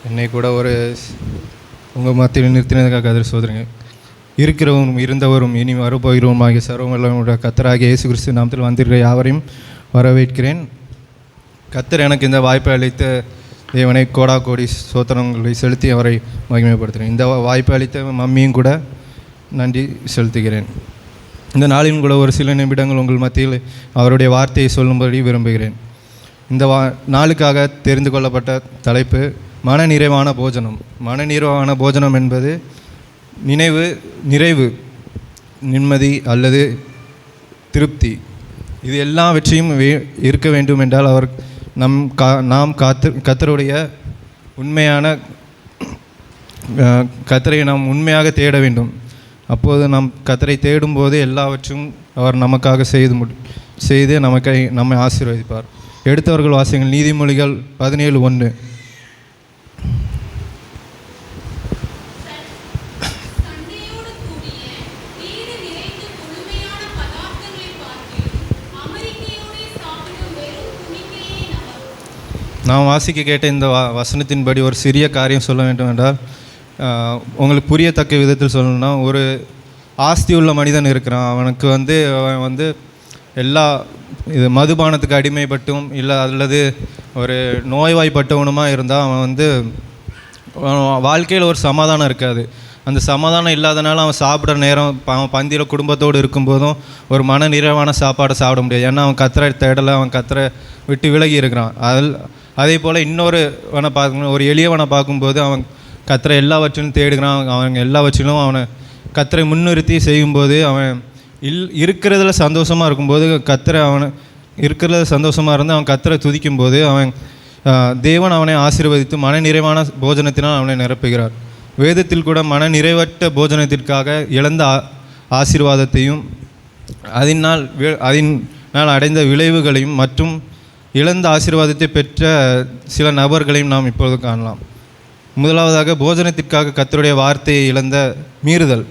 என்னை கூட ஒரு உங்கள் மத்தியில் நிறுத்தினதுக்காக அதில் சோதரிங்க. இருக்கிறவரும் இருந்தவரும் இனி வரப்போகிறவரும் ஆகிய சர்வவல்லவருடைய கர்த்தராகிய இயேசு கிறிஸ்து நாமத்தில் வந்திருக்கிற யாவரையும் வரவேற்கிறேன். கர்த்தர் எனக்கு இந்த வாய்ப்பை அளித்த தேவனை கோடா கோடி சோத்திரங்களை செலுத்தி அவரை மகிமைப்படுத்துகிறேன். இந்த வாய்ப்பை அளித்த மம்மியும் கூட நன்றி செலுத்துகிறேன். இந்த நாளின் கூட ஒரு சில நிமிடங்கள் உங்கள் மத்தியில் அவருடைய வார்த்தையை சொல்லும்படி விரும்புகிறேன். இந்த நாளுக்காக தெரிந்து கொள்ளப்பட்ட தலைப்பு மனநிறைவான போஜனம். மனநிறைவான போஜனம் என்பது நிறைவு, நிம்மதி அல்லது திருப்தி. இது எல்லாவற்றையும் இருக்க வேண்டும் என்றால் நாம் கர்த்தருடைய உண்மையான கர்த்தரை நாம் உண்மையாக தேட வேண்டும். அப்போது நாம் கர்த்தரை தேடும்போது எல்லாவற்றும் அவர் நமக்காக செய்து நம்மை ஆசீர்வதிப்பார். எடுத்தவர்கள் வாசியங்கள் நீதிமொழிகள் 17:1. நான் வாசிக்க கேட்ட இந்த வசனத்தின்படி ஒரு சிறிய காரியம் சொல்ல வேண்டும் என்றால், உங்களுக்கு புரியத்தக்க விதத்தில் சொல்லணும்னா, ஒரு ஆஸ்தி உள்ள மனிதன் இருக்கிறான். அவன் எல்லா மதுபானத்துக்கு அடிமைப்பட்டும் இல்லை அல்லது ஒரு நோய்வாய்ப்பட்டவனுமா இருந்தால் அவன் வாழ்க்கையில் ஒரு சமாதானம் இருக்காது. அந்த சமாதானம் இல்லாதனால அவன் சாப்பிட்ற நேரம் அவன் பந்தியில் குடும்பத்தோடு இருக்கும்போதும் ஒரு மன நிறைவான சாப்பாடை சாப்பிட முடியாது. ஏன்னா அவன் கர்த்தரை தேடலை, அவன் கர்த்தரை விட்டு விலகி இருக்கிறான். அதே போல் இன்னொருவனை பார்க்கணும், ஒரு எளியவனை பார்க்கும்போது அவன் கர்த்தரை எல்லாவற்றிலும் தேடுகிறான். அவன் எல்லாவற்றிலும் அவனை கர்த்தரை முன்னிறுத்தி செய்யும்போது அவன் இருக்கிறதுல சந்தோஷமாக இருக்கும்போது இருக்கிறதுல சந்தோஷமாக இருந்து அவன் கர்த்தரை துதிக்கும்போது தேவன் அவனை ஆசீர்வதித்து மன நிறைவான போஜனத்தினால் அவனை நிரப்புகிறார். வேதத்தில் கூட மன நிறைவற்ற போஜனத்திற்காக இழந்த ஆசீர்வாதத்தையும் அதனால் அடைந்த விளைவுகளையும் மற்றும் இழந்த ஆசீர்வாதத்தை பெற்ற சில நபர்களையும் நாம் இப்பொழுது காணலாம். முதலாவதாக போஜனத்திற்காக கர்த்தருடைய வார்த்தையை இழந்த மீறுதல்.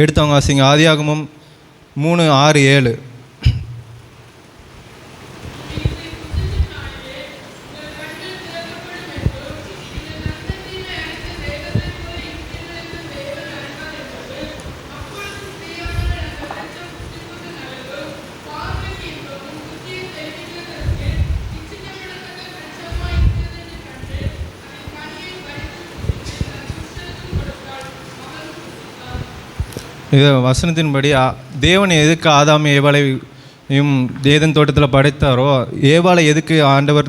எடுத்தவங்க வாசிங்க ஆதியாகமம் 3:6-7. இது வசனத்தின்படி தேவன் எதுக்கு ஆதாம் ஏவாளையும் ஏதேன் தோட்டத்தில் படைத்தாரோ, ஏவாளை எதுக்கு ஆண்டவர்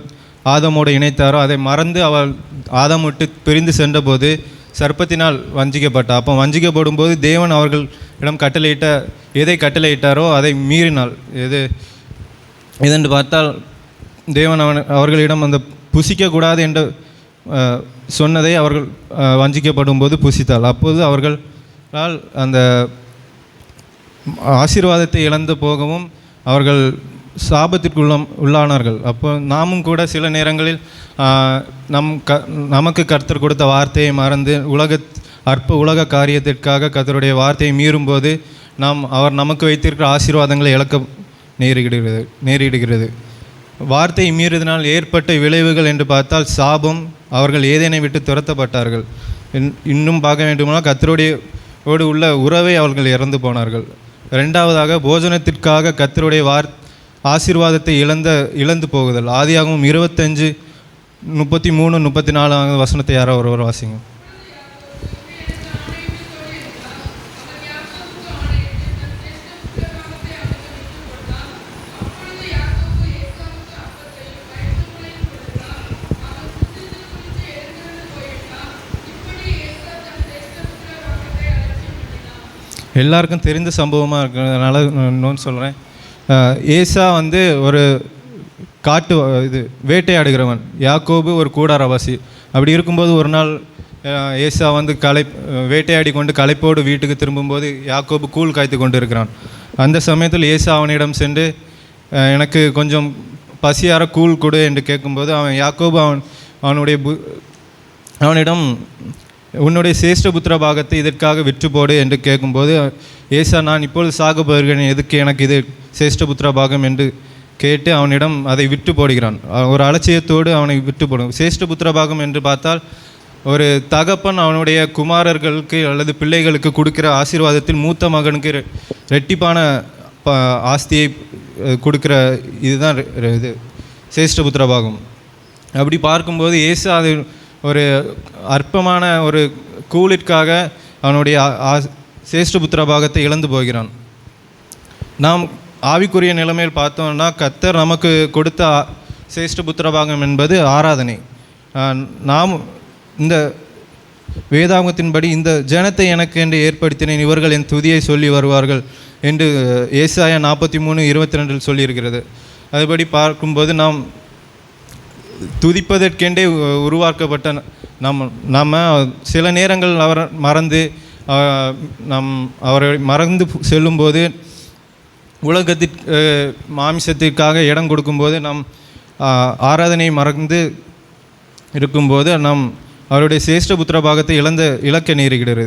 ஆதாமோடு இணைத்தாரோ அதை மறந்து அவள் ஆதாம் விட்டு பிரிந்து சென்றபோது சர்ப்பத்தினால் வஞ்சிக்கப்பட்டார். அப்போ வஞ்சிக்கப்படும் போது தேவன் அவர்களிடம் எதை கட்டளையிட்டாரோ அதை மீறினாள். எதென்று பார்த்தால் தேவன் அவர்களிடம் அந்த புசிக்கக்கூடாது என்று சொன்னதை அவர்கள் வஞ்சிக்கப்படும் போது புசித்தாள். அப்போது அவர்கள் அந்த ஆசீர்வாதத்தை இழந்து போகவும் அவர்கள் சாபத்திற்கு உள்ளானார்கள். அப்போ நாமும் கூட சில நேரங்களில் நமக்கு கர்த்தர் கொடுத்த வார்த்தையை மறந்து உலக காரியத்திற்காக கர்த்தருடைய வார்த்தையை மீறும்போது அவர் நமக்கு வைத்திருக்கிற ஆசீர்வாதங்களை இழக்க நேரிடுகிறது. வார்த்தையை மீறியதனால் ஏற்பட்ட விளைவுகள் என்று பார்த்தால் சாபம். அவர்கள் ஏதேனை விட்டு துரத்தப்பட்டார்கள். இன்னும் பார்க்க வேண்டுமானால் கர்த்தருடைய உள்ள உறவை அவர்கள் இறந்து போனார்கள். ரெண்டாவதாக போஜனத்திற்காக கர்த்தருடைய ஆசீர்வாதத்தை இழந்து போகுதல். ஆதியாகமம் 25:33-34 வசனத்தை யாரோ ஒருவர் வாசிங்க. எல்லாருக்கும் தெரிந்த சம்பவமாக இருக்கிறதுனால இன்னொன்று சொல்கிறேன். ஏசா ஒரு வேட்டையாடுகிறவன், யாக்கோபு ஒரு கூடாரவாசி. அப்படி இருக்கும்போது ஒரு நாள் ஏசா வேட்டையாடி கொண்டு களைப்போடு வீட்டுக்கு திரும்பும்போது யாக்கோபு கூழ் காய்த்து கொண்டு இருக்கிறான். அந்த சமயத்தில் ஏசா அவனிடம் சென்று எனக்கு கொஞ்சம் பசியார கூழ் கொடு என்று கேட்கும்போது யாக்கோபு அவனிடம் உன்னுடைய சேஷ்டபுத்திர பாகத்தை இதற்காக விற்று போடு என்று கேட்கும்போது ஏசா நான் இப்பொழுது சாக போகிறேன், எதுக்கு எனக்கு இது சேஷ்டபுத்திர பாகம் என்று கேட்டு அவனிடம் அதை விட்டு போடுகிறான். ஒரு அலட்சியத்தோடு அவனை விட்டு போடும். சிரேஷ்ட புத்திரபாகம் என்று பார்த்தால் ஒரு தகப்பன் அவனுடைய குமாரர்களுக்கு அல்லது பிள்ளைகளுக்கு கொடுக்கிற ஆசீர்வாதத்தில் மூத்த மகனுக்கு ரெட்டிப்பான ஆஸ்தியை கொடுக்குற இதுதான் இது சிரேஷ்ட புத்திரபாகம். அப்படி பார்க்கும்போது இயேசு அது ஒரு அற்பமான ஒரு கூலிற்காக அவனுடைய சிரேஷ்ட புத்திரபாகத்தை இழந்து போகிறான். நாம் ஆவிக்குரிய நிலைமையில் பார்த்தோம்னா கர்த்தர் நமக்கு கொடுத்த சிரேஷ்ட புத்திரபாகம் என்பது ஆராதனை. நாம் இந்த வேதாகமத்தின்படி இந்த ஜனத்தை எனக்கு என்று ஏற்படுத்தினேன், இவர்கள் என் துதியை சொல்லி வருவார்கள் என்று ஏசாயா 43:22 சொல்லியிருக்கிறது. அதுபடி பார்க்கும்போது நாம் துதிப்பதற்கென்றே உருவாக்கப்பட்ட நம்ம சில நேரங்கள் அவர் மறந்து அவரை மறந்து செல்லும்போது உலகத்திற்கு மாமிசத்திற்காக இடம் கொடுக்கும்போது நம் ஆராதனை மறந்து இருக்கும்போது நாம் அவருடைய சிரேஷ்ட புத்திர பாகத்தை இழக்க நேருகிறது.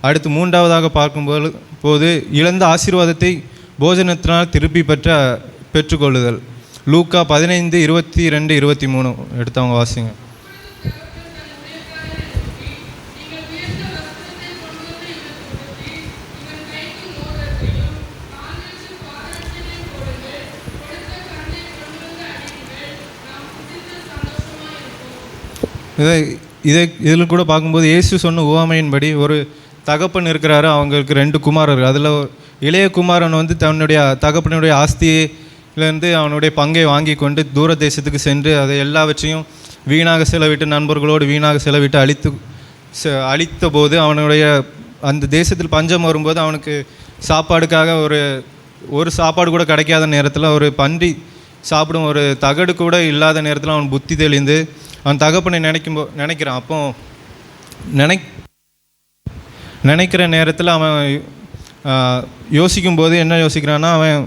அடுத்து மூன்றாவதாக பார்க்கும்போது இழந்த ஆசீர்வாதத்தை போஜனத்தினால் திருப்பி பெற்றுக்கொள்ளுதல். லூக்கா 15:22-23 எடுத்தவங்க வாசிங்க. இதில் கூட பார்க்கும்போது இயேசு சொன்ன உவமையின்படி ஒரு தகப்பன் இருக்கிறாரு, அவங்களுக்கு 2 குமாரர்கள். அதில் இளைய குமாரன் வந்து தன்னுடைய தகப்பனுடைய ஆஸ்தியிலேருந்து அவனுடைய பங்கை வாங்கி கொண்டு தூர தேசத்துக்கு சென்று அதை எல்லாவற்றையும் வீணாக செலவிட்டு நண்பர்களோடு வீணாக செலவிட்டு அழித்த போது அவனுடைய அந்த தேசத்தில் பஞ்சம் வரும்போது அவனுக்கு சாப்பாடுக்காக ஒரு சாப்பாடு கூட கிடைக்காத நேரத்தில் ஒரு பன்றி சாப்பிடும் ஒரு தகடு கூட இல்லாத நேரத்தில் அவன் புத்தி தெளிந்து அவன் தகப்பனை நினைக்கிறான். அப்போ நினைக்கிற நேரத்தில் அவன் யோசிக்கும்போது என்ன யோசிக்கிறான்னா, அவன்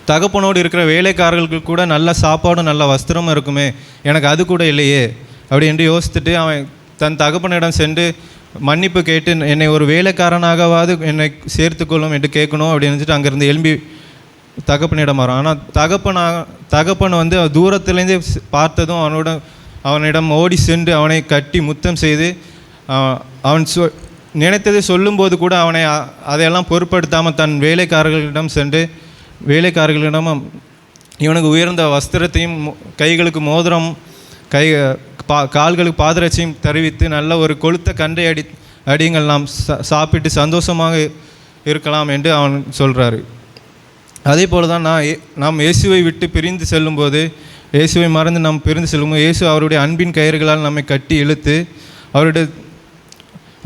தகப்பனோடு இருக்கிற வேலைக்காரர்களுக்கு கூட நல்ல சாப்பாடும் நல்ல வஸ்திரமும் இருக்குமே, எனக்கு அது கூட இல்லையே அப்படி என்று யோசித்துட்டு அவன் தன் தகப்பனிடம் சென்று மன்னிப்பு கேட்டு என்னை ஒரு வேலைக்காரனாகவாது என்னை சேர்த்துக்கொள்ளும் என்று கேட்கணும் அப்படின்னு நினச்சிட்டு அங்கேருந்து எழும்பி தகப்பனிடம் வரான். ஆனால் தகப்பன் வந்து தூரத்துலேருந்தே பார்த்ததும் அவனிடம் ஓடி சென்று அவனை கட்டி முத்தம் செய்து அவன் நினைத்ததை சொல்லும்போது கூட அவனை அதையெல்லாம் பொருட்படுத்தாமல் தன் வேலைக்காரர்களிடம் இவனுக்கு உயர்ந்த வஸ்திரத்தையும் கைகளுக்கு மோதிரம் கால்களுக்கு பாதரட்சியும் தருவித்து நல்ல ஒரு கொளுத்த கன்றை அடிங்கள், நாம் சாப்பிட்டு சந்தோஷமாக இருக்கலாம் என்று அவன் சொல்கிறாரு. அதே போல் தான் நாம் இயேசுவை விட்டு பிரிந்து செல்லும்போது, இயேசுவை மறந்து நாம் பிரிந்து செல்லும்போது இயேசு அவருடைய அன்பின் கயிறுகளால் நம்மை கட்டி இழுத்து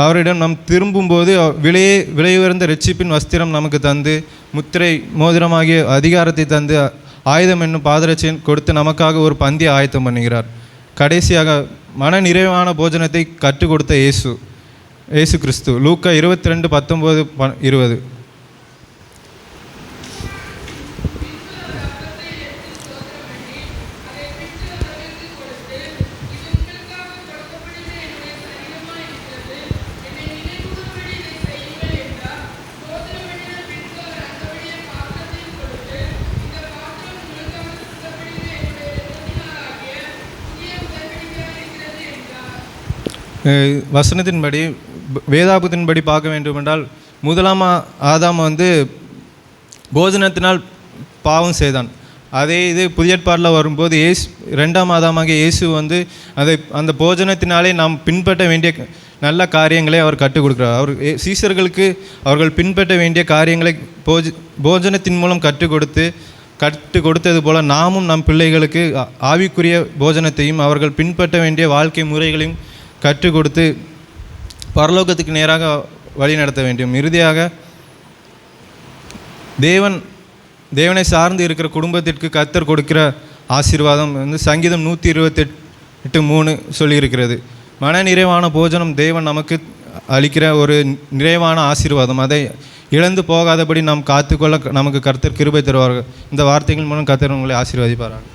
அவரிடம் நாம் திரும்பும்போது விலையுயர்ந்த ரட்சிப்பின் வஸ்திரம் நமக்கு தந்து முத்திரை மோதிரமாகிய அதிகாரத்தை தந்து ஆயுதம் என்னும் பாதரட்சியை கொடுத்து நமக்காக ஒரு பந்தியை ஆயத்தம் பண்ணுகிறார். கடைசியாக மன நிறைவான போஜனத்தை கற்றுக் கொடுத்த இயேசு கிறிஸ்து. லூக்கா 22:19-20. வசனத்தின்படி வேதாகமத்தின்படி பார்க்க வேண்டுமென்றால் முதலாம் ஆதாம் வந்து போஜனத்தினால் பாவம் செய்தான். அதே இது புதிய ஏற்பாடில் வரும்போது ரெண்டாம் ஆதாமாகிய இயேசு வந்து அந்த போஜனத்தினாலே நாம் பின்பற்ற வேண்டிய நல்ல காரியங்களை அவர் கற்றுக் கொடுக்குறார். அவர் சீசர்களுக்கு அவர்கள் பின்பற்ற வேண்டிய காரியங்களை போஜனத்தின் மூலம் கற்றுக் கொடுத்தது போல் நாமும் நம் பிள்ளைகளுக்கு ஆவிக்குரிய போஜனத்தையும் அவர்கள் பின்பற்ற வேண்டிய வாழ்க்கை முறைகளையும் கற்றுக் கொடுத்து பரலோகத்துக்கு நேராக வழி நடத்த வேண்டும். இறுதியாக தேவனை சார்ந்து இருக்கிற குடும்பத்திற்கு கர்த்தர் கொடுக்கிற ஆசீர்வாதம் வந்து சங்கீதம் 128:3 சொல்லியிருக்கிறது. மன நிறைவான போஜனம் தேவன் நமக்கு அளிக்கிற ஒரு நிறைவான ஆசீர்வாதம். அதை இழந்து போகாதபடி நாம் காத்துக்கொள்ள நமக்கு கர்த்தர் கிருபை தருவார்கள். இந்த வார்த்தைகள் மூலம் கர்த்தர் உங்களை ஆசீர்வதிப்பார்கள்.